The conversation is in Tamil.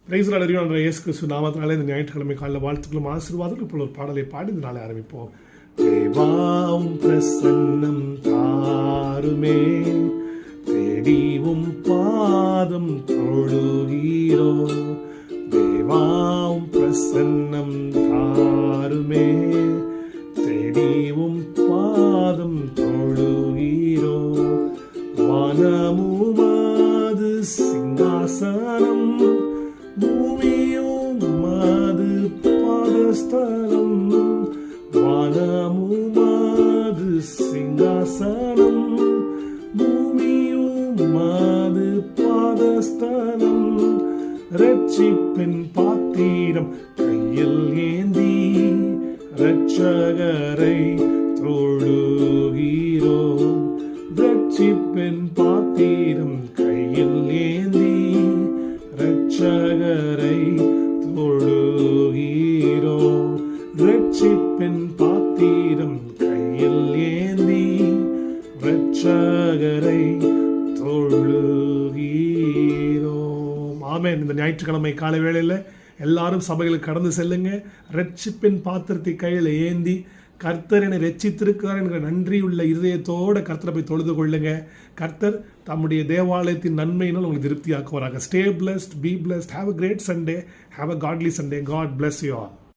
பிரைஸ் லார்ட் இயேசு கிறிஸ்து நாமத்தினாலே இந்த ஞாயிற்றுக்கிழமை காலையில் வாழ்த்துக்களும் ஆசீர்வாதங்களும் இப்போ ஒரு பாடலை பாடி இந்த நாளை ஆரம்பிப்போம். தேவாம் பிரசன்னம் தாருமே, தேடிவும் பாதம் தொழுகிறோ. தேவாம் பிரசன்னம் தாருமே, தேடிவும் பாதம் தொழுகிறோ. வானமுமாது சிங்காசனம், பூமியும் மாது பாதஸ்தலம். வானமுமாது சிங்காசனம், பூமியும் மாது பாதஸ்தலம். ரட்சிப்பின் பாத்திரம் கையில் ஏந்தி, இரட்சகரை தொழுகிறோம். ரட்சிப்பின் பாத்திரம் கையில் ஏந்தி, இரட்சகரை தொழுகிறோம். ரட்சிப்பின் பாத்திரம் கையில் ஏந்தி, இரட்சகரை தொழுகிறோம். ஆமென். இந்த ஞாயிற்றுக்கிழமை காலை வேளையில் எல்லாரும் சபைகளுக்கு கடந்து செல்லுங்க. ரட்சிப்பின் பாத்திரத்தை கையில் ஏந்தி, கர்த்தர் என்னை ரட்சித்திருக்கிறார் என்கிற நன்றியுள்ள இருதயத்தோடு கர்த்தரை போய் தொழுது கொள்ளுங்க. கர்த்தர் தம்முடைய தேவாலயத்தின் நன்மையினால் உங்களுக்கு திருப்தியாக்குவாராக. Stay blessed, be blessed, have a great Sunday, have a godly Sunday. God bless you all.